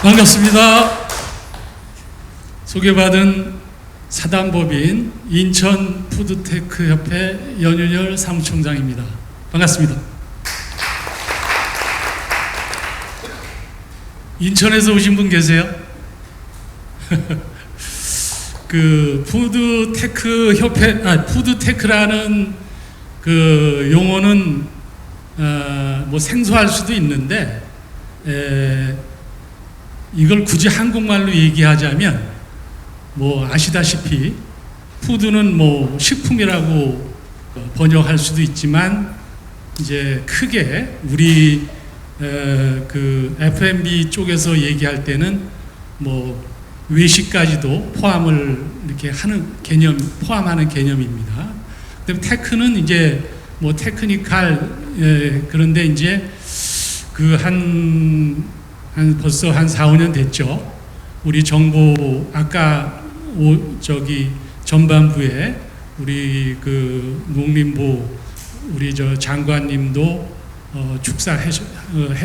반갑습니다. 소개받은 사단법인 인천 푸드테크 협회 연윤열 사무총장입니다. 반갑습니다. 인천에서 오신 분 계세요? 그 푸드테크 협회, 푸드테크라는 그 용어는 뭐 생소할 수도 있는데 이걸 굳이 한국말로 얘기하자면 뭐 아시다시피 푸드는 뭐 식품이라고 번역할 수도 있지만 이제 크게 우리 그 F&B 쪽에서 얘기할 때는 뭐 외식까지도 포함을 이렇게 하는 개념, 포함하는 개념입니다. 그다음에 테크는 이제 뭐 테크니컬, 그런데 이제 그 벌써 한 4, 5년 됐죠. 우리 정부 아까 저기 전반부에 우리 그 농림부 우리 저 장관님도 축사해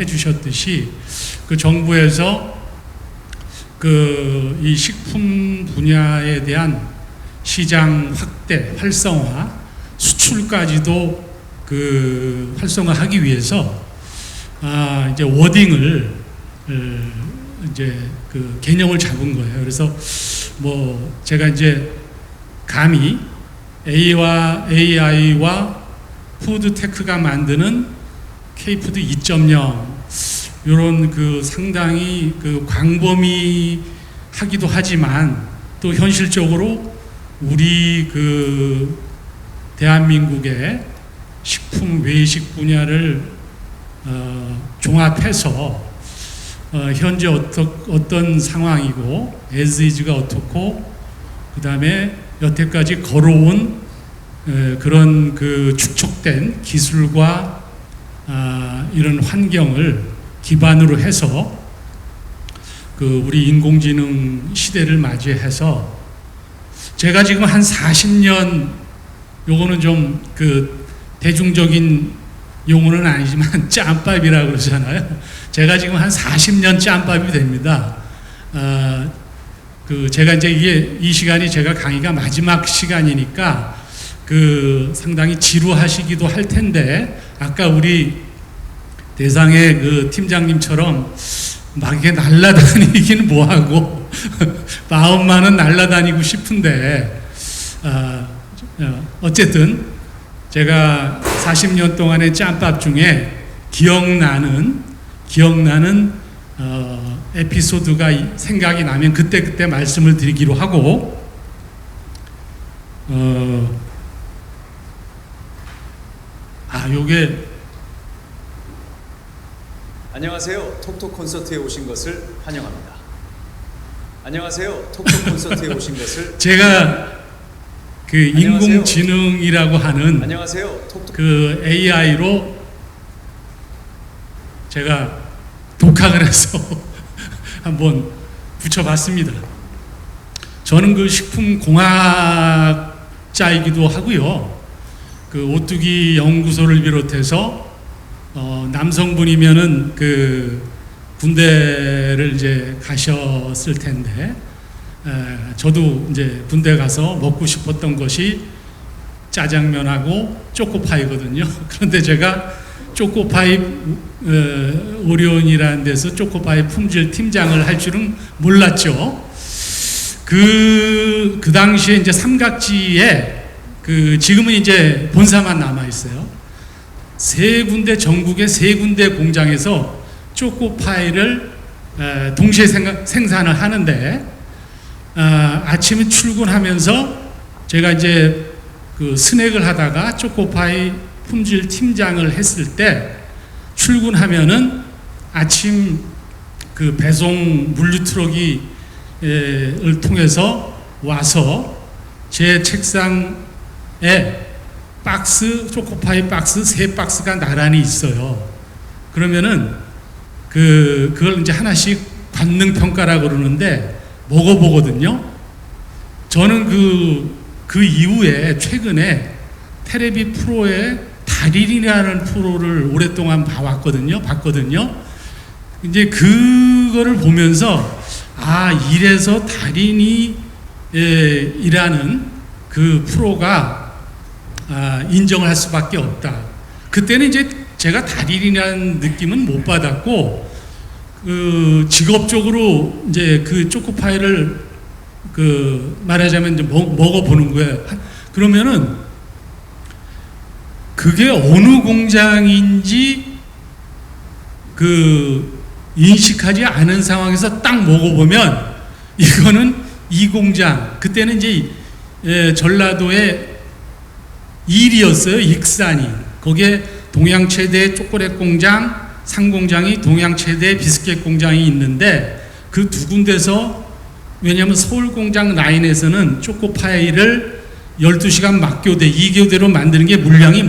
주셨듯이 그 정부에서 그 이 식품 분야에 대한 시장 확대, 활성화, 수출까지도 그 활성화하기 위해서 이제 워딩을 이제 그 개념을 잡은 거예요. 그래서 뭐 제가 이제 감히 AI와 푸드테크가 만드는 K푸드 2.0 이런 그 상당히 그 광범위하기도 하지만 또 현실적으로 우리 그 대한민국의 식품 외식 분야를 종합해서 현재 어떤 상황이고 as is가 어떻고 그 다음에 여태까지 걸어온 그런 그 축적된 기술과 이런 환경을 기반으로 해서 그 우리 인공지능 시대를 맞이해서 제가 지금 한 40년 요거는 좀 그 대중적인 용어는 아니지만 짬밥이라고 그러잖아요. 제가 지금 한 40년 짬밥이 됩니다. 그 제가 이제 이 시간이 제가 강의가 마지막 시간이니까 그 상당히 지루하시기도 할 텐데 아까 우리 대상의 그 팀장님처럼 막 이렇게 날라다니긴 뭐하고 마음만은 날라다니고 싶은데 어쨌든 제가 40년 동안의 짬밥 중에 기억나는 에피소드가 생각이 나면 그때 말씀을 드리기로 하고 요게 안녕하세요. 톡톡 콘서트에 오신 것을 환영합니다. 안녕하세요. 톡톡 콘서트에 오신 것을 제가 그 인공지능이라고 하는 안녕하세요. 그 AI로 제가 독학을 해서 한번 붙여봤습니다. 저는 그 식품공학자이기도 하고요. 그 오뚜기 연구소를 비롯해서 남성분이면은 그 군대를 이제 가셨을 텐데 저도 이제 군대 가서 먹고 싶었던 것이 짜장면하고 초코파이거든요. 그런데 제가 초코파이 오리온이라는 데서 초코파이 품질 팀장을 할 줄은 몰랐죠. 그 당시에 이제 삼각지에 그 지금은 이제 본사만 남아 있어요. 전국의 세 군데 공장에서 초코파이를 동시에 생산을 하는데 아침에 출근하면서 제가 이제 그 스낵을 하다가 초코파이 품질 팀장을 했을 때 출근하면은 아침 그 배송 물류 트럭이 을 통해서 와서 제 책상에 초코파이 박스 3박스가 나란히 있어요. 그러면은 그걸 이제 하나씩 관능 평가라고 그러는데 먹어보거든요. 저는 그 이후에 최근에 테레비 프로의 달인이라는 프로를 오랫동안 봤거든요. 이제 그거를 보면서 아, 이래서 달인이 이라는 그 프로가 인정을 할 수밖에 없다. 그때는 이제 제가 달인이라는 느낌은 못 받았고, 그 직업적으로 이제 그 초코파이를 그 말하자면 이제 먹어보는 거예요. 그러면은 그게 어느 공장인지 그 인식하지 않은 상황에서 딱 먹어보면 이거는 이 공장, 그때는 이제 전라도의 일이었어요. 익산이. 거기에 동양 최대 초콜릿 공장, 상공장이 동양 최대 비스켓 공장이 있는데 그 두 군데서, 왜냐하면 서울 공장 라인에서는 초코파이를 12시간 막교대, 2교대로 만드는 게 물량이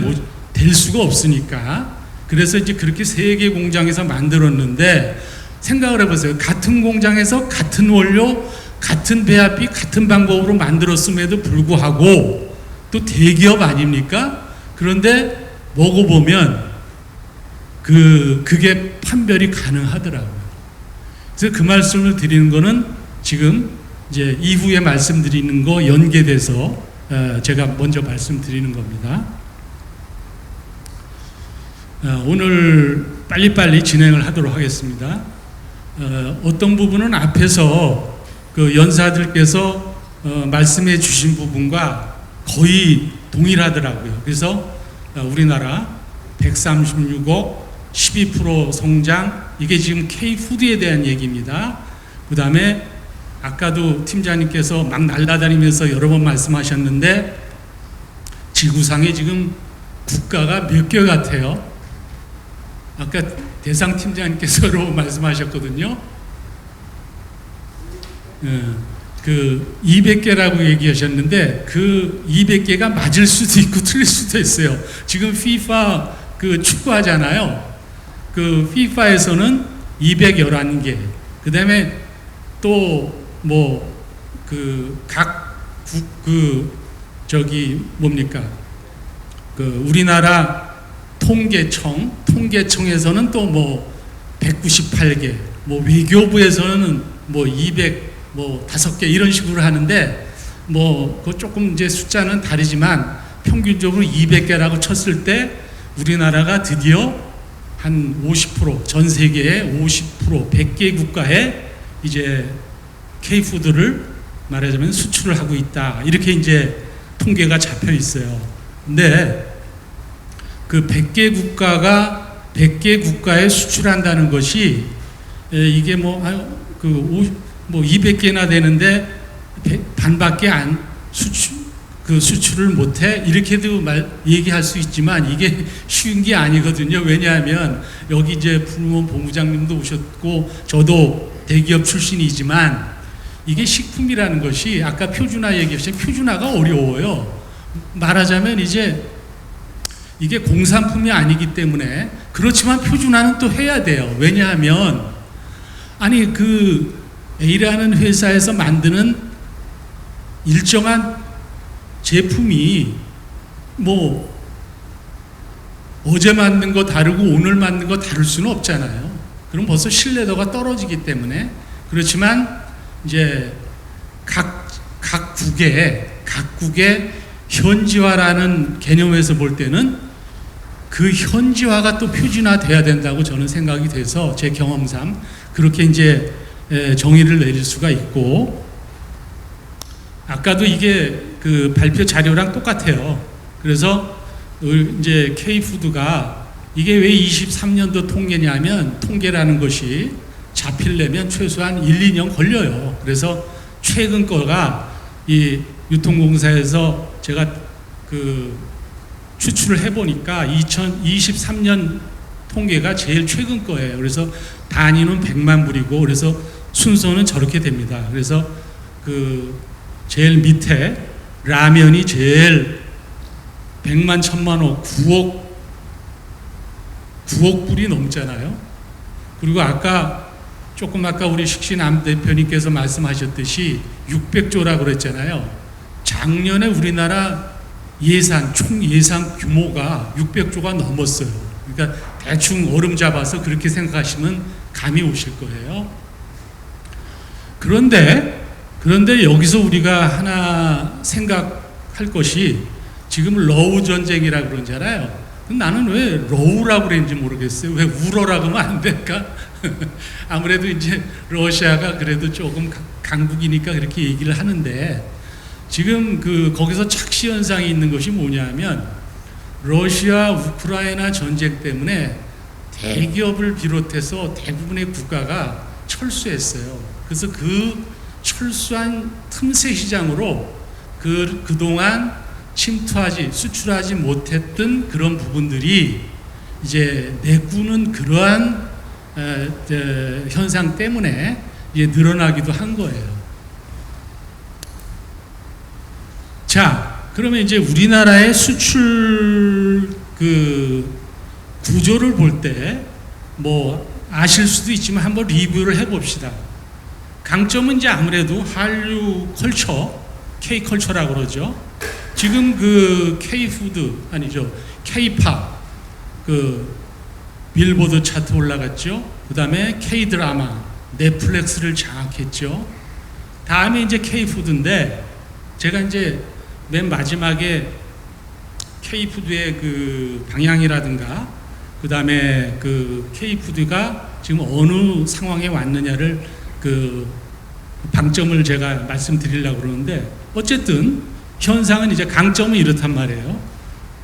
될 수가 없으니까, 그래서 이제 그렇게 3개 공장에서 만들었는데, 생각을 해보세요. 같은 공장에서 같은 원료, 같은 배합비, 같은 방법으로 만들었음에도 불구하고 또 대기업 아닙니까? 그런데 먹어보면 그게 판별이 가능하더라고요. 그래서 그 말씀을 드리는 거는 지금 이제 이후에 말씀드리는 거 연계돼서 제가 먼저 말씀드리는 겁니다. 오늘 빨리빨리 진행을 하도록 하겠습니다. 어떤 부분은 앞에서 그 연사들께서 말씀해 주신 부분과 거의 동일하더라고요. 그래서 우리나라 136억 12% 성장, 이게 지금 K푸드에 대한 얘기입니다. 그 다음에 아까도 팀장님께서 막 날아다니면서 여러 번 말씀하셨는데, 지구상에 지금 국가가 몇 개 같아요? 아까 대상 팀장님께서로 말씀하셨거든요. 그 200개라고 얘기하셨는데 그 200개가 맞을 수도 있고 틀릴 수도 있어요. 지금 FIFA 그 축구하잖아요. 그 FIFA에서는 211개. 그 다음에 또 뭐 그 각 저기 뭡니까? 그 우리나라 통계청에서는 또 뭐 198개, 뭐 외교부에서는 뭐 200 뭐 5개 이런 식으로 하는데, 뭐 그 조금 이제 숫자는 다르지만 평균적으로 200개라고 쳤을 때 우리나라가 드디어 한 50%, 전 세계의 50%, 100개 국가에 이제 K푸드를 말하자면 수출을 하고 있다. 이렇게 이제 통계가 잡혀 있어요. 근데 그 100개 국가가 100개 국가에 수출한다는 것이 이게 뭐 200개나 되는데 반밖에 수출을 못해? 이렇게도 얘기할 수 있지만 이게 쉬운 게 아니거든요. 왜냐하면 여기 이제 본부장님도 오셨고 저도 대기업 출신이지만 이게 식품이라는 것이 아까 표준화 얘기하신 표준화가 어려워요. 말하자면 이제 이게 공산품이 아니기 때문에, 그렇지만 표준화는 또 해야 돼요. 왜냐하면 아니 그 A라는 회사에서 만드는 일정한 제품이 뭐 어제 만든 거 다르고 오늘 만든 거 다를 수는 없잖아요. 그럼 벌써 신뢰도가 떨어지기 때문에. 그렇지만 이제 각국의 현지화라는 개념에서 볼 때는 그 현지화가 또 표준화돼야 된다고 저는 생각이 돼서 제 경험상 그렇게 이제 정의를 내릴 수가 있고, 아까도 이게 그 발표 자료랑 똑같아요. 그래서 이제 K푸드가 이게 왜 23년도 통계냐면, 통계라는 것이 잡히려면 최소한 1, 2년 걸려요. 그래서 최근 거가 이 유통공사에서 제가 그 추출을 해보니까 2023년 통계가 제일 최근 거예요. 그래서 단위는 100만 불이고, 그래서 순서는 저렇게 됩니다. 그래서 그 제일 밑에 라면이 제일 100만 1000만억 9억 불이 넘잖아요. 그리고 아까 우리 식신암 대표님께서 말씀하셨듯이 600조라고 그랬잖아요. 작년에 우리나라 총 예산 규모가 600조가 넘었어요. 그러니까 대충 얼음 잡아서 그렇게 생각하시면 감이 오실 거예요. 그런데 여기서 우리가 하나 생각할 것이 지금 러우 전쟁이라고 그러잖아요. 나는 왜 러우라고 그랬는지 모르겠어요. 왜 우러라고 하면 안 될까? 아무래도 이제 러시아가 그래도 조금 강국이니까 그렇게 얘기를 하는데 지금 거기서 착시 현상이 있는 것이 뭐냐면 러시아 우크라이나 전쟁 때문에 대기업을 비롯해서 대부분의 국가가 철수했어요. 그래서 그 철수한 틈새 시장으로 그동안 수출하지 못했던 그런 부분들이 이제 내꾸는 그러한 현상 때문에 이제 늘어나기도 한 거예요. 자, 그러면 이제 우리나라의 수출 구조를 볼 때 뭐 아실 수도 있지만 한번 리뷰를 해봅시다. 강점은 이제 아무래도 한류 컬처, K컬처라고 그러죠. 지금 K푸드 아니죠. K팝 빌보드 차트 올라갔죠. 그 다음에 K드라마 넷플릭스를 장악했죠. 다음에 이제 K푸드인데 제가 이제 맨 마지막에 K푸드의 방향이라든가 그 다음에 K푸드가 지금 어느 상황에 왔느냐를 방점을 제가 말씀드리려고 그러는데 어쨌든 현상은 이제 강점은 이렇단 말이에요.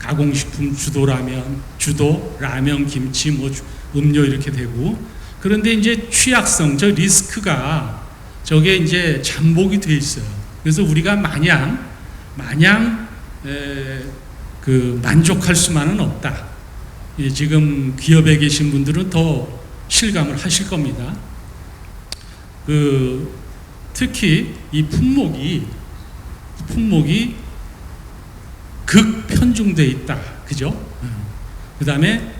가공식품, 주도, 라면, 김치, 음료 이렇게 되고 그런데 이제 취약성, 리스크가 저게 이제 잠복이 돼 있어요. 그래서 우리가 마냥 만족할 수만은 없다. 지금 기업에 계신 분들은 더 실감을 하실 겁니다. 특히 이 품목이 극편중돼 있다. 그죠? 그 다음에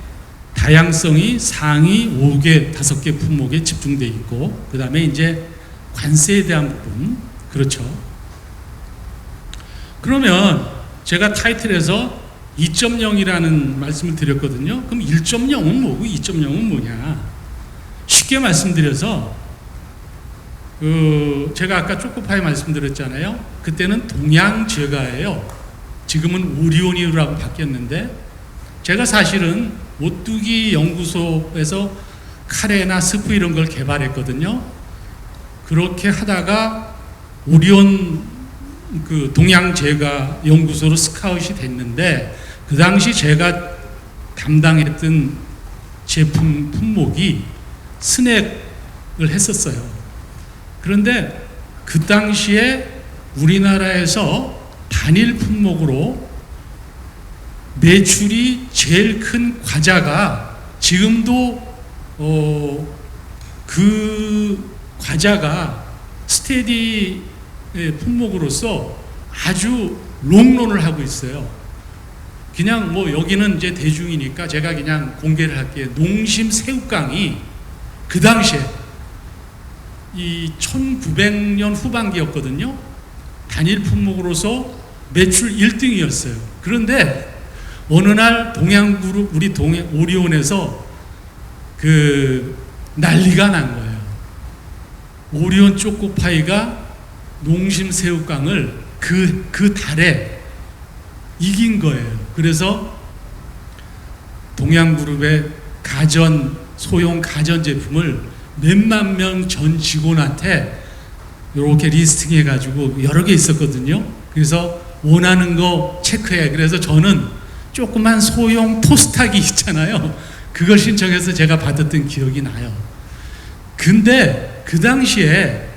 다양성이 상위 5개, 5개 품목에 집중돼 있고, 그 다음에 이제 관세에 대한 부분. 그렇죠. 그러면 제가 타이틀에서 2.0이라는 말씀을 드렸거든요. 그럼 1.0은 뭐고 2.0은 뭐냐? 쉽게 말씀드려서 제가 아까 초코파이 말씀드렸잖아요. 그때는 동양제과예요. 지금은 오리온이라고 바뀌었는데 제가 사실은 오뚜기 연구소에서 카레나 스프 이런 걸 개발했거든요. 그렇게 하다가 오리온 동양제과 연구소로 스카웃이 됐는데 그 당시 제가 담당했던 제품 품목이 스낵을 했었어요. 그런데 그 당시에 우리나라에서 단일 품목으로 매출이 제일 큰 과자가 지금도 그 과자가 스테디 품목으로서 아주 롱런을 하고 있어요. 그냥 여기는 이제 대중이니까 제가 그냥 공개를 할게요. 농심 새우깡이 그 당시에 이 1900년 후반기였거든요. 단일 품목으로서 매출 1등이었어요. 그런데 어느 날 동양그룹 우리 오리온에서 난리가 난 거예요. 오리온 초코파이가 농심 새우깡을 그 달에 이긴 거예요. 그래서 동양그룹의 소형 가전 제품을 몇만 명 전 직원한테 이렇게 리스팅해 가지고 여러 개 있었거든요. 그래서 원하는 거 체크해. 그래서 저는 조그만 소형 토스타기 있잖아요. 그걸 신청해서 제가 받았던 기억이 나요. 근데 그 당시에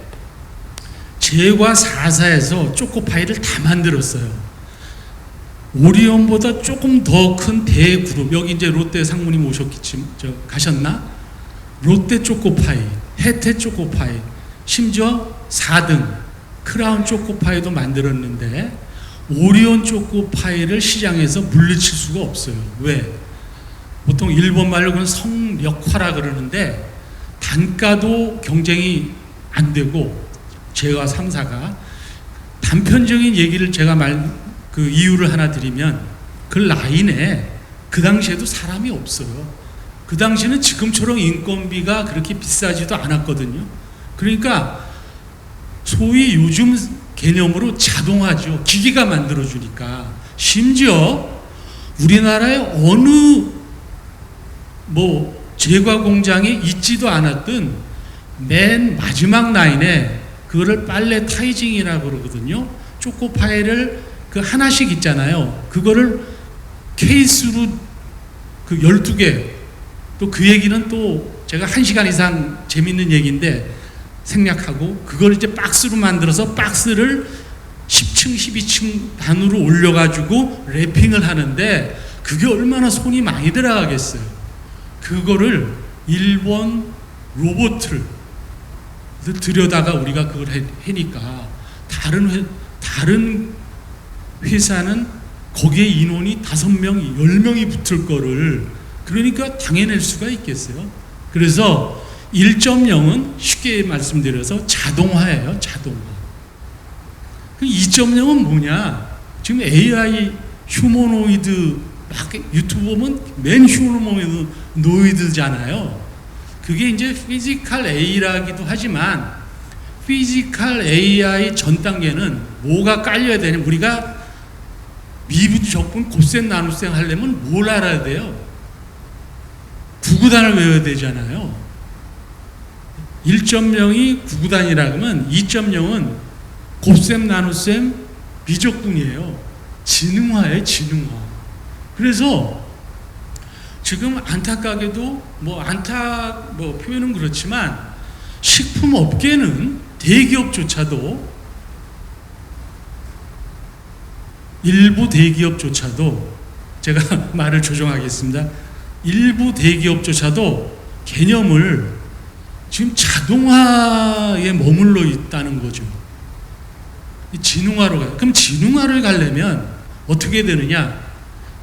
제과 4사에서 초코파이를 다 만들었어요. 오리온보다 조금 더 큰 대그룹, 여기 이제 롯데 상무님 오셨겠지, 가셨나? 롯데 초코파이, 혜태 초코파이, 심지어 4등 크라운 초코파이도 만들었는데 오리온 초코파이를 시장에서 물리칠 수가 없어요. 왜? 보통 일본 말로 그건 성역화라 그러는데 단가도 경쟁이 안 되고 제가 3사가 단편적인 얘기를 제가 이유를 하나 드리면 그 라인에 그 당시에도 사람이 없어요. 그 당시는 지금처럼 인건비가 그렇게 비싸지도 않았거든요. 그러니까 소위 요즘 개념으로 자동화죠. 기계가 만들어주니까. 심지어 우리나라의 어느 제과 공장에 있지도 않았던 맨 마지막 라인에 그거를 빨래 타이징이라고 그러거든요. 초코파이를 그 하나씩 있잖아요. 그거를 케이스로 그 12개, 또 그 얘기는 또 제가 1시간 이상 재밌는 얘기인데 생략하고, 그걸 이제 박스로 만들어서 박스를 10층, 12층 단으로 올려가지고 랩핑을 하는데 그게 얼마나 손이 많이 들어가겠어요. 그거를 일본 로봇을 들여다가 우리가 그걸 해니까 다른 회사는 거기에 인원이 5명, 10명이 붙을 거를 그러니까 당해낼 수가 있겠어요. 그래서 1.0은 쉽게 말씀드려서 자동화예요. 자동화. 2.0은 뭐냐? 지금 AI 휴머노이드 막 유튜브 보면 맨 휴머노이드잖아요. 그게 이제 피지컬 A라기도 하지만 피지컬 AI 전 단계는 뭐가 깔려야 되냐? 우리가 미분적분 곱셈 나눗셈 하려면 뭘 알아야 돼요? 구구단을 외워야 되잖아요. 1.0이 구구단이라 그러면 2.0은 곱셈 나눗셈 미적분이에요. 지능화예요, 지능화. 그래서 지금 안타깝게도 표현은 그렇지만 식품 업계는 대기업조차도 일부 대기업조차도 제가 말을 조정하겠습니다. 일부 대기업조차도 개념을 지금 자동화에 머물러 있다는 거죠. 지능화로 가요. 그럼 지능화를 가려면 어떻게 되느냐?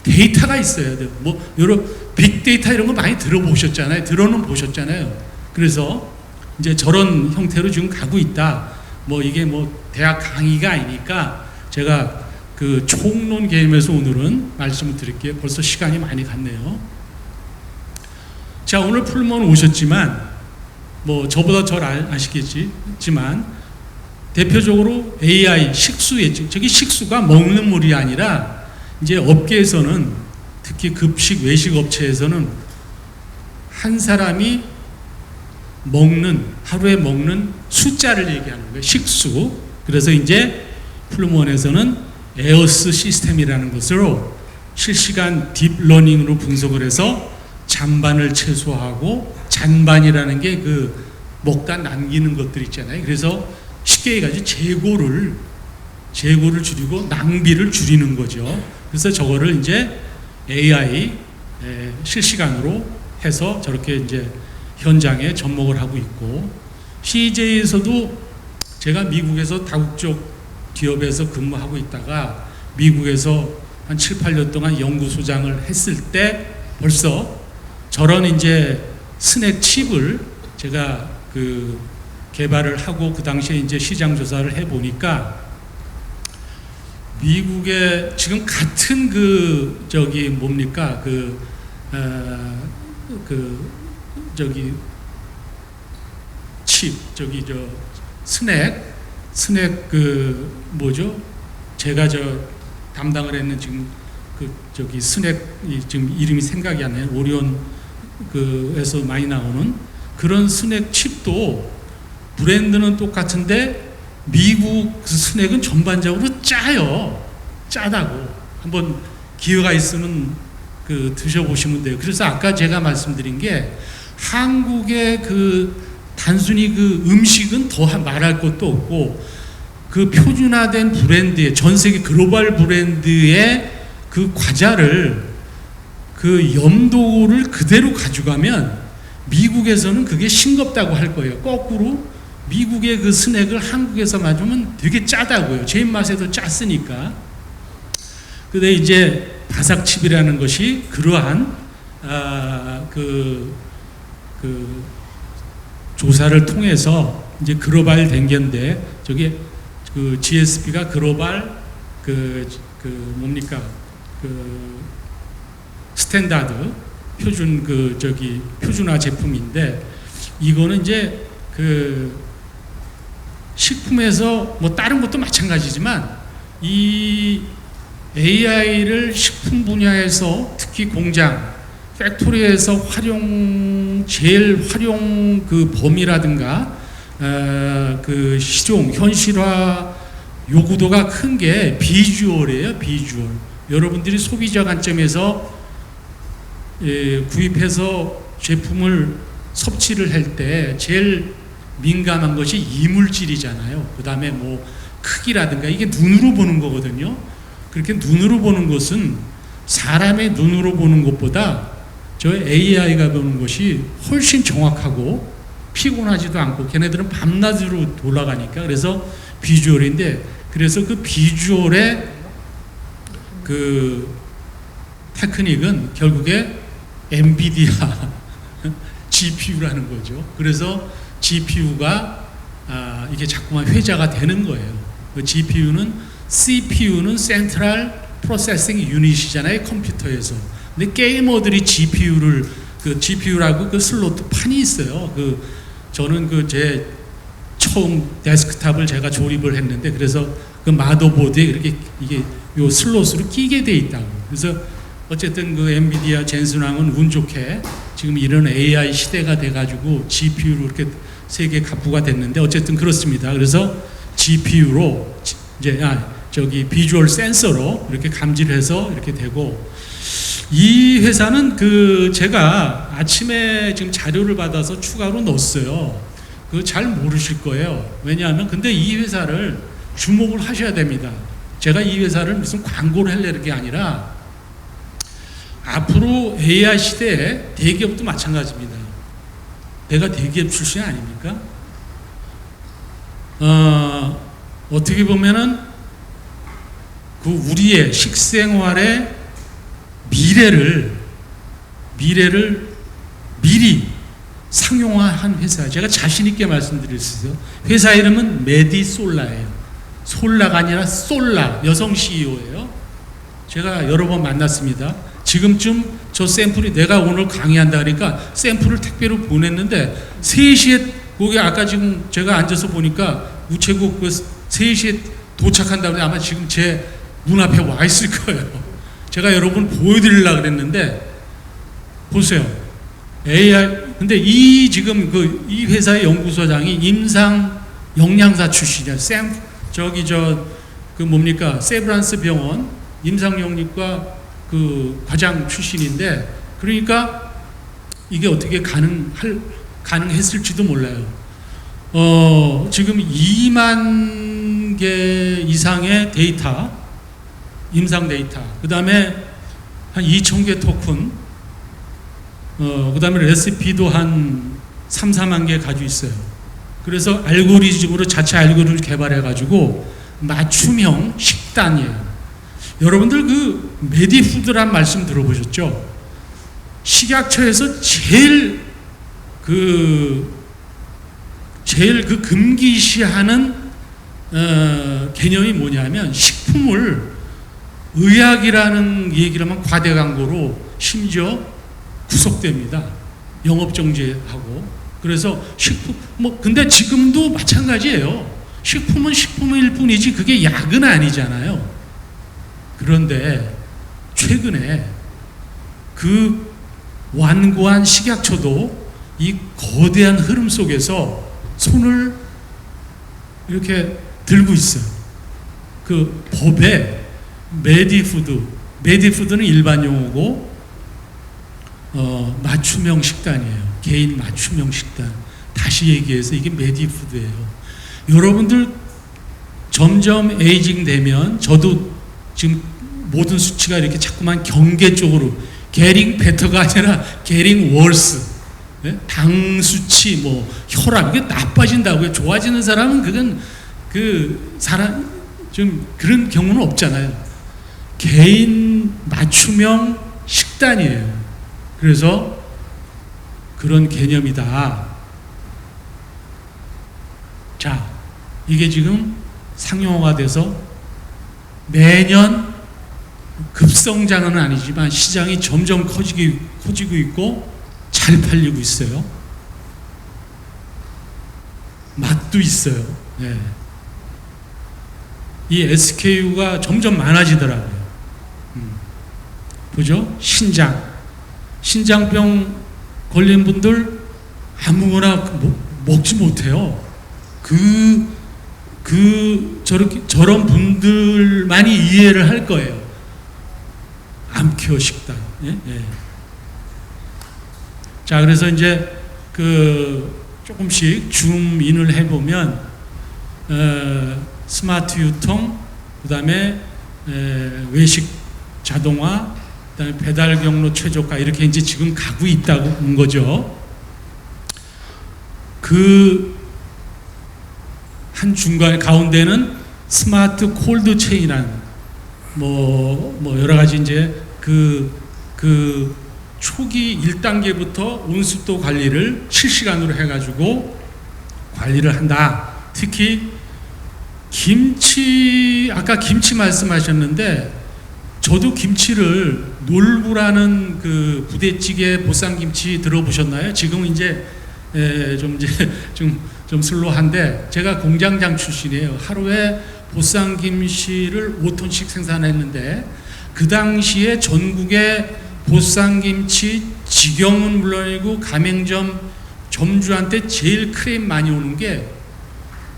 데이터가 있어야 돼요. 여러 빅데이터 이런 거 많이 들어보셨잖아요. 들어는 보셨잖아요. 그래서 이제 저런 형태로 지금 가고 있다. 이게 대학 강의가 아니니까 제가 그 총론 개념에서 오늘은 말씀을 드릴게요. 벌써 시간이 많이 갔네요. 자, 오늘 풀먼 오셨지만 저보다 잘 아시겠지만 대표적으로 AI 식수에 저기 식수가 먹는 물이 아니라 이제 업계에서는 특히 급식 외식 업체에서는 한 사람이 하루에 먹는 숫자를 얘기하는 거예요. 식수. 그래서 이제 플루먼에서는 에어스 시스템이라는 것으로 실시간 딥러닝으로 분석을 해서 잔반을 최소화하고 잔반이라는 게 그 먹다 남기는 것들 있잖아요. 그래서 쉽게 얘기하지 재고를 줄이고 낭비를 줄이는 거죠. 그래서 저거를 이제 AI 실시간으로 해서 저렇게 이제 현장에 접목을 하고 있고, CJ에서도 제가 미국에서 다국적 기업에서 근무하고 있다가 미국에서 한 7, 8년 동안 연구소장을 했을 때 벌써 저런 이제 스낵 칩을 제가 그 개발을 하고 그 당시에 이제 시장 조사를 해 보니까 미국에 지금 같은 스낵 제가 담당을 했는 지금 스낵이 지금 이름이 생각이 안 나요. 오리온 에서 많이 나오는 그런 스낵 칩도 브랜드는 똑같은데 미국 그 스낵은 전반적으로 짜다고. 한번 기회가 있으면 드셔보시면 돼요. 그래서 아까 제가 말씀드린 게 한국의 단순히 음식은 더 말할 것도 없고 표준화된 브랜드의 전 세계 글로벌 브랜드의 과자를 염도를 그대로 가져가면 미국에서는 그게 싱겁다고 할 거예요. 거꾸로 미국의 스낵을 한국에서 맞으면 되게 짜다고요. 제 입맛에도 짰으니까. 근데 이제 바삭칩이라는 것이 그러한 조사를 통해서 이제 글로벌 된 건데 저게 GSP가 글로벌 스탠다드 표준화 제품인데 이거는 이제 식품에서 뭐 다른 것도 마찬가지지만 이 AI를 식품 분야에서 특히 공장, 팩토리에서 제일 활용 범위라든가 시종, 현실화 요구도가 큰 게 비주얼이에요. 비주얼. 여러분들이 소비자 관점에서 구입해서 제품을 섭취를 할 때 제일 민감한 것이 이물질이잖아요. 그 다음에 뭐 크기라든가 이게 눈으로 보는 거거든요. 그렇게 눈으로 보는 것은 사람의 눈으로 보는 것보다 저 AI가 보는 것이 훨씬 정확하고 피곤하지도 않고 걔네들은 밤낮으로 돌아가니까 그래서 비주얼인데 그래서 그 비주얼의 테크닉은 결국에 엔비디아 GPU라는 거죠. 그래서 GPU가 이게 자꾸만 회자가 되는 거예요. 그 GPU는 CPU는 Central Processing Unit이잖아요, 컴퓨터에서. 근데 게이머들이 GPU라고 슬로트 판이 있어요. 저는 제 처음 데스크탑을 제가 조립을 했는데 그래서 그 마더보드에 이렇게 이게 요 슬롯으로 끼게 돼 있다고. 그래서 어쨌든 엔비디아 젠슨왕은 운 좋게 지금 이런 AI 시대가 돼가지고 GPU로 이렇게 세계 갑부가 됐는데 어쨌든 그렇습니다. 그래서 GPU로 이제 비주얼 센서로 이렇게 감지를 해서 이렇게 되고 이 회사는 제가 아침에 지금 자료를 받아서 추가로 넣었어요. 잘 모르실 거예요. 왜냐하면 근데 이 회사를 주목을 하셔야 됩니다. 제가 이 회사를 무슨 광고를 하려는 게 아니라 앞으로 AI 시대에 대기업도 마찬가지입니다. 내가 대기업 출신 아닙니까? 어떻게 보면은 우리의 식생활의 미래를 미리 상용화한 회사. 제가 자신 있게 말씀드렸어요. 회사 이름은 메디솔라예요. 솔라가 아니라 솔라, 여성 CEO예요. 제가 여러 번 만났습니다. 지금쯤 저 샘플이 내가 오늘 강의한다 그러니까 샘플을 택배로 보냈는데 3시에 거기 아까 지금 제가 앉아서 보니까 우체국 3시에 도착한다고 아마 지금 제 눈앞에 와 있을 거예요. 제가 여러분 보여드리려고 그랬는데 보세요. AI 근데 지금 이 회사의 연구소장이 임상 영양사 출신이야. 세브란스 병원 임상영리과 과장 출신인데 그러니까 이게 어떻게 가능했을지도 몰라요. 지금 2만 개 이상의 데이터, 임상 데이터, 그 다음에 한 2,000개 토큰, 그 다음에 레시피도 한 3, 4만 개 가지고 있어요. 그래서 자체 알고리즘을 개발해가지고 맞춤형 식단이에요. 여러분들 메디푸드란 말씀 들어보셨죠? 식약처에서 제일 금기시하는 개념이 뭐냐면 식품을 의학이라는 얘기를 하면 과대 광고로 심지어 구속됩니다. 영업 정지하고. 그래서 근데 지금도 마찬가지예요. 식품은 식품일 뿐이지 그게 약은 아니잖아요. 그런데 최근에 완고한 식약처도 이 거대한 흐름 속에서 손을 이렇게 들고 있어요. 법에 메디푸드는 일반 용어고 맞춤형 식단이에요. 개인 맞춤형 식단. 다시 얘기해서 이게 메디푸드예요. 여러분들 점점 에이징 되면 저도 지금 모든 수치가 이렇게 자꾸만 경계 쪽으로 getting better가 아니라 getting worse. 네? 당 수치, 혈압 이게 나빠진다고요. 좋아지는 사람은 그건 사람 좀 그런 경우는 없잖아요. 개인 맞춤형 식단이에요. 그래서 그런 개념이다. 자, 이게 지금 상용화가 돼서 매년 급성장은 아니지만 시장이 점점 커지고 있고 잘 팔리고 있어요. 맛도 있어요. 네. 이 SKU가 점점 많아지더라고요. 보죠? 신장병 걸린 분들 아무거나 먹지 못해요. 저런 분들만이 이해를 할 거예요. 암케어 식단. 예? 예. 자, 그래서 이제 조금씩 줌인을 해보면, 스마트 유통, 그 다음에 외식 자동화, 그 다음에 배달 경로 최저가 이렇게 이제 지금 가고 있다는 거죠. 한 중간 가운데는 스마트 콜드 체인이라는 여러 가지 이제 초기 1단계부터 온습도 관리를 실시간으로 해가지고 관리를 한다. 특히 아까 김치 말씀하셨는데, 저도 김치를 놀부라는 부대찌개 보쌈김치 들어보셨나요? 지금 이제 좀 슬로한데, 제가 공장장 출신이에요. 하루에 보쌈김치를 5톤씩 생산했는데, 그 당시에 전국에 보쌈김치 직영은 물론이고 가맹점 점주한테 제일 크레임 많이 오는 게,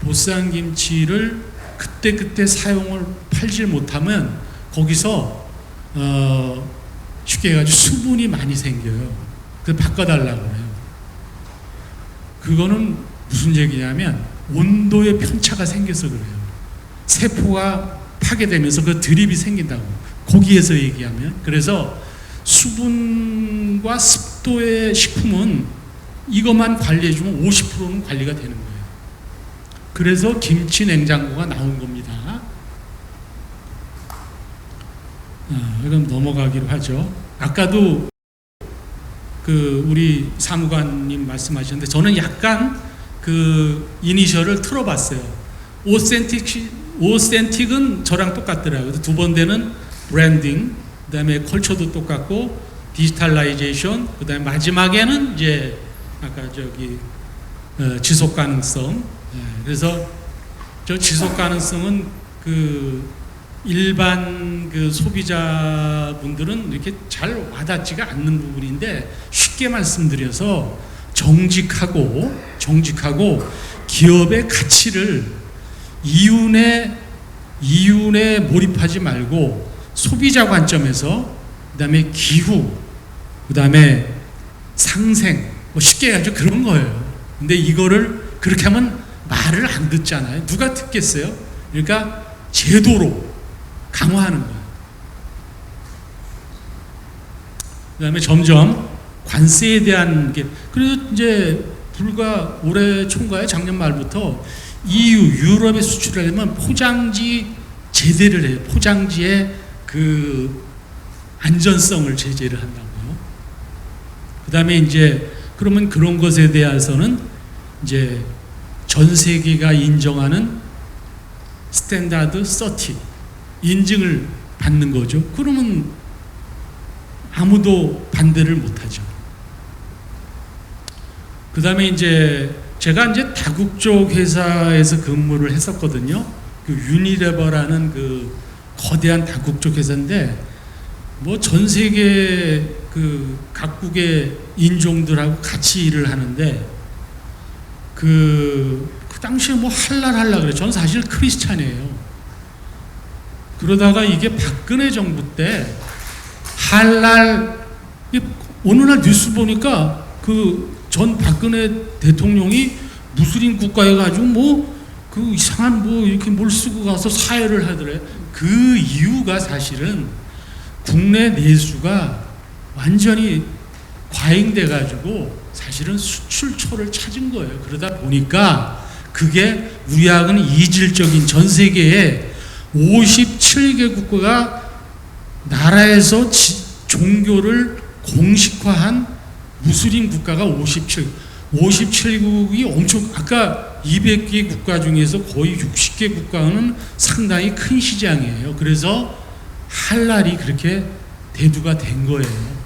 보쌈김치를 그때 사용을 팔질 못하면 거기서 쉽게 해가지고 수분이 많이 생겨요. 그래서 바꿔달라고 해요. 그거는 무슨 얘기냐면 온도의 편차가 생겨서 그래요. 세포가 파괴되면서 그 드립이 생긴다고. 거기에서 얘기하면. 그래서 수분과 습도의 식품은 이것만 관리해주면 50%는 관리가 되는 거예요. 그래서 김치 냉장고가 나온 겁니다. 이건 넘어가기로 하죠. 아까도 우리 사무관님 말씀하셨는데, 저는 약간 이니셜을 틀어봤어요. 오센틱은 저랑 똑같더라고요. 두 번째는 브랜딩, 그 다음에 컬처도 똑같고, 디지털라이제이션, 그 다음에 마지막에는 이제 아까 지속 가능성. 그래서 저 지속 가능성은 일반 소비자분들은 이렇게 잘 와닿지가 않는 부분인데, 쉽게 말씀드려서 정직하고 기업의 가치를 이윤에 몰입하지 말고 소비자 관점에서, 그다음에 기후, 그다음에 상생, 쉽게 해가지고 그런 거예요. 근데 이거를 그렇게 하면 말을 안 듣잖아요. 누가 듣겠어요? 그러니까 제도로 강화하는 거예요. 그 다음에 점점 관세에 대한 게, 그래서 이제 불과 올해 총괄 작년 말부터 유럽에 수출하려면 포장지 제재를 해요. 포장지의 안전성을 제재를 한다고요. 그 다음에 이제 그러면 그런 것에 대해서는 이제 전 세계가 인정하는 스탠다드 30 인증을 받는 거죠. 그러면 아무도 반대를 못하죠. 그 다음에 이제 제가 이제 다국적 회사에서 근무를 했었거든요. 유니레버라는 거대한 다국적 회사인데, 전 세계 각국의 인종들하고 같이 일을 하는데, 그 당시에 할라 그래. 저는 사실 크리스찬이에요. 그러다가 이게 박근혜 정부 때 어느 날 뉴스 보니까 전 박근혜 대통령이 무슬림 국가에 가지고 이상한 이렇게 뭘 쓰고 가서 사회를 하더래. 그 이유가 사실은 국내 내수가 완전히 과잉돼 가지고 사실은 수출처를 찾은 거예요. 그러다 보니까 그게 우리하고는 이질적인, 전 세계에 57개 국가가 나라에서 종교를 공식화한 무슬림 국가가 57국이 엄청, 아까 200개 국가 중에서 거의 60개 국가는 상당히 큰 시장이에요. 그래서 할랄이 그렇게 대두가 된 거예요.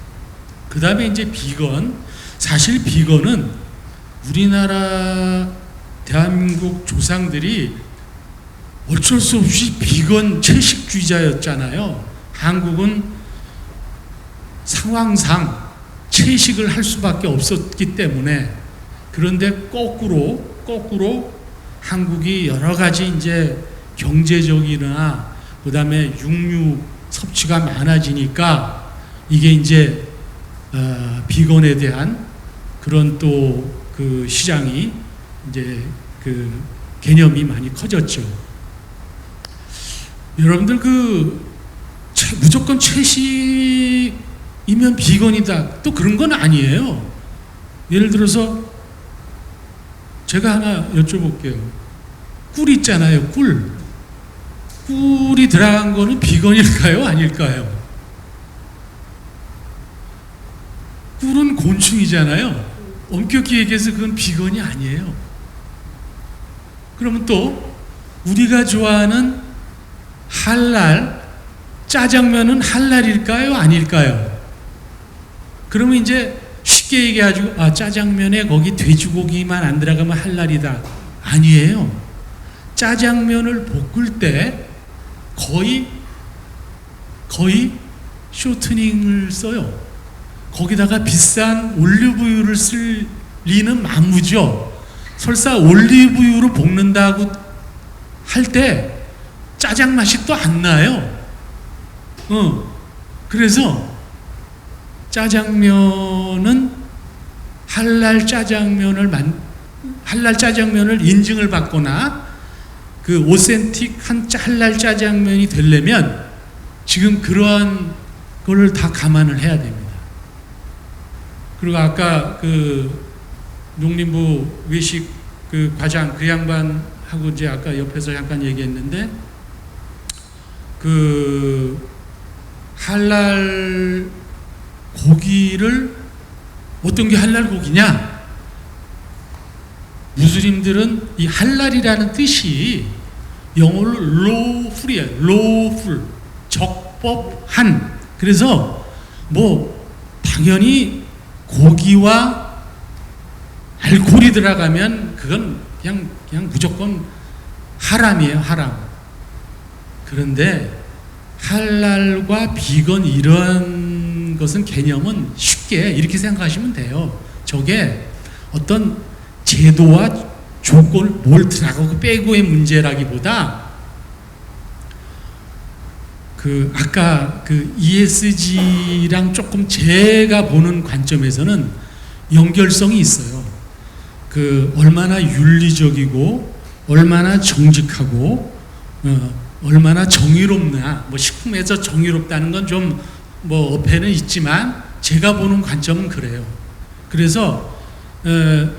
그 다음에 이제 비건. 사실 비건은 우리나라 대한민국 조상들이 어쩔 수 없이 비건 채식주의자였잖아요. 한국은 상황상 채식을 할 수밖에 없었기 때문에. 그런데 거꾸로 한국이 여러 가지 이제 경제적이나 그 다음에 육류 섭취가 많아지니까 이게 이제 비건에 대한 그런 또 그 시장이 이제 그 개념이 많이 커졌죠. 여러분들 무조건 채식이면 비건이다 또 그런 건 아니에요. 예를 들어서 제가 하나 여쭤볼게요. 꿀 있잖아요. 꿀이 들어간 거는 비건일까요? 아닐까요? 꿀은 곤충이잖아요. 엄격히 얘기해서 그건 비건이 아니에요. 그러면 또 우리가 좋아하는 할랄 짜장면은 할랄일까요? 아닐까요? 그러면 이제 쉽게 얘기해가지고 짜장면에 거기 돼지고기만 안 들어가면 할랄이다. 아니에요. 짜장면을 볶을 때 거의 쇼트닝을 써요. 거기다가 비싼 올리브유를 쓸 리는 만무죠. 설사 올리브유로 볶는다고 할 때 짜장 맛이 또 안 나요. 그래서 짜장면은 할랄 짜장면을 인증을 받거나 그 오센틱한 할랄 짜장면이 되려면 지금 그러한 거를 다 감안을 해야 됩니다. 그리고 아까 그 농림부 외식 그 과장 그 양반하고 이제 아까 옆에서 잠깐 얘기했는데 그 할랄 고기를 어떤 게 할랄 고기냐? 무슬림들은 이 할랄이라는 뜻이 영어로 lawful이에요. lawful, 적법한. 그래서 뭐 당연히 고기와 알코올이 들어가면 그건 그냥 무조건 하람이에요. 하람. 그런데 할랄과 비건 이런 것은 개념은 쉽게 이렇게 생각하시면 돼요. 저게 어떤 제도와 조건을 뭘 들어가고 빼고의 문제라기보다 그 아까 그 ESG랑 조금 제가 보는 관점에서는 연결성이 있어요. 그 얼마나 윤리적이고 얼마나 정직하고 얼마나 정의롭나. 뭐 식품에서 정의롭다는 건 좀 뭐 어폐는 있지만 제가 보는 관점은 그래요. 그래서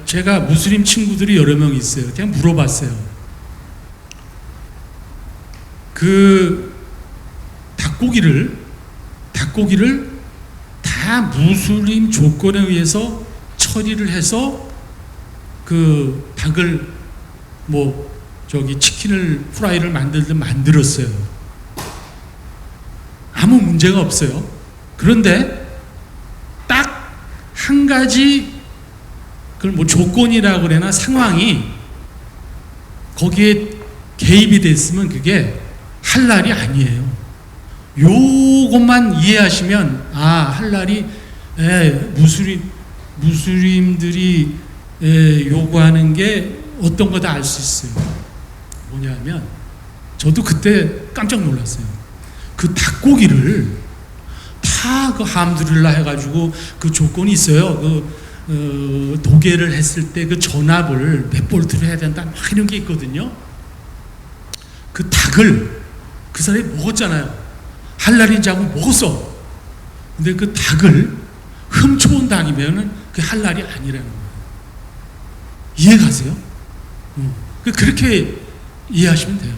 제가 무슬림 친구들이 여러 명 있어요. 그냥 물어봤어요. 그 닭고기를 다 무슬림 조건에 의해서 처리를 해서 그 닭을 뭐 저기 치킨을 프라이를 만들든 만들었어요. 아무 문제가 없어요. 그런데 딱 한 가지 그걸 뭐 조건이라고 그러나 상황이 거기에 개입이 됐으면 그게 할랄이 아니에요. 요것만 이해하시면 할랄이 무슬림들이 요구하는 게 어떤 거다 알 수 있어요. 뭐냐면 저도 그때 깜짝 놀랐어요. 그 닭고기를 다 그 함두릴라 해가지고 그 조건이 있어요. 그 도계를 했을 때 그 전압을 몇 볼트로 해야 된다 막 이런 게 있거든요. 그 닭을 그 사람이 먹었잖아요. 할랄인지 하고 먹었어. 근데 그 닭을 훔쳐온 닭이면은 그게 할랄이 아니라는 거예요. 이해가세요? 그렇게 이해하시면 돼요.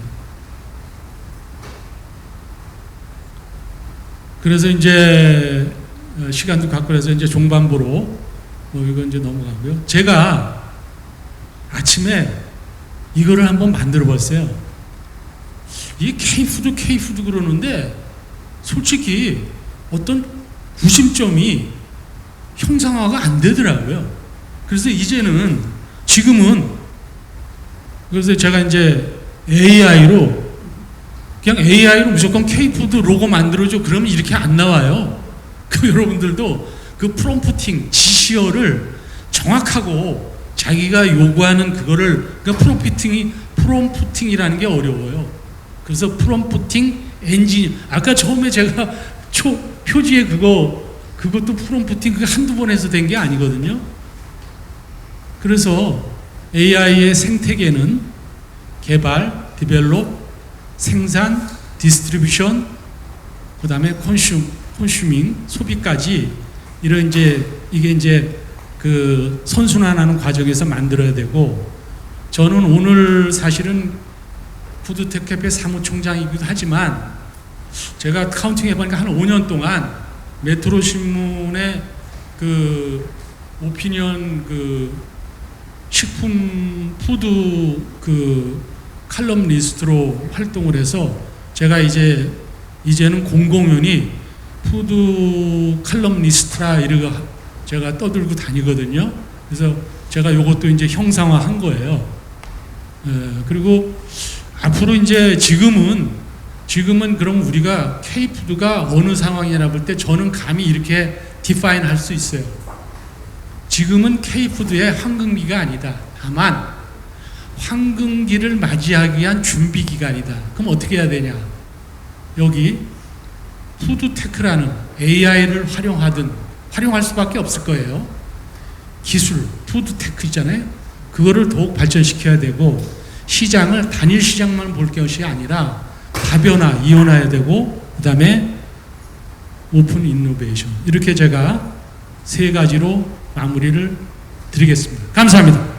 그래서 이제 시간도 갖고 해서 이제 종반부로 이건 이제 넘어가고요. 제가 아침에 이거를 한번 만들어 봤어요. 이 K푸드 그러는데 솔직히 어떤 구심점이 형상화가 안 되더라고요. 그래서 이제는 지금은 그래서 제가 이제 AI로 그냥 AI로 무조건 K푸드 로고 만들어줘 그러면 이렇게 안 나와요. 그 여러분들도 그 프롬프팅 지시어를 정확하고 자기가 요구하는 그거를 그러니까 프롬프팅이라는 게 어려워요. 그래서 프롬프팅 엔진 아까 처음에 제가 표지에 그것도 프롬프팅 그게 한두 번 해서 된 게 아니거든요. 그래서 AI의 생태계는 개발, 디벨롭, 생산, 디스트리뷰션, 그 다음에 컨슈밍, 소비까지 이런 이게 이제 그 선순환하는 과정에서 만들어야 되고 저는 오늘 사실은 푸드테크협회 사무총장이기도 하지만 제가 카운팅 해보니까 한 5년 동안 메트로 신문의 그 오피니언 그 식품 푸드 그 칼럼 리스트로 활동을 해서 제가 이제는 공공연히 푸드 칼럼 리스트라 이렇게 제가 떠들고 다니거든요. 그래서 제가 이것도 이제 형상화한 거예요. 그리고 앞으로 이제 지금은 그럼 우리가 K푸드가 어느 상황이나 볼 때 저는 감히 이렇게 디파인 할 수 있어요. 지금은 K푸드의 황금기가 아니다. 다만 황금기를 맞이하기 위한 준비 기간이다. 그럼 어떻게 해야 되냐? 여기 푸드테크라는 AI를 활용할 수밖에 없을 거예요. 기술, 푸드테크 있잖아요. 그거를 더욱 발전시켜야 되고 시장을 단일 시장만 볼 것이 아니라 다변화, 이원화해야 되고 그 다음에 오픈 이노베이션 이렇게 제가 세 가지로 마무리를 드리겠습니다. 감사합니다.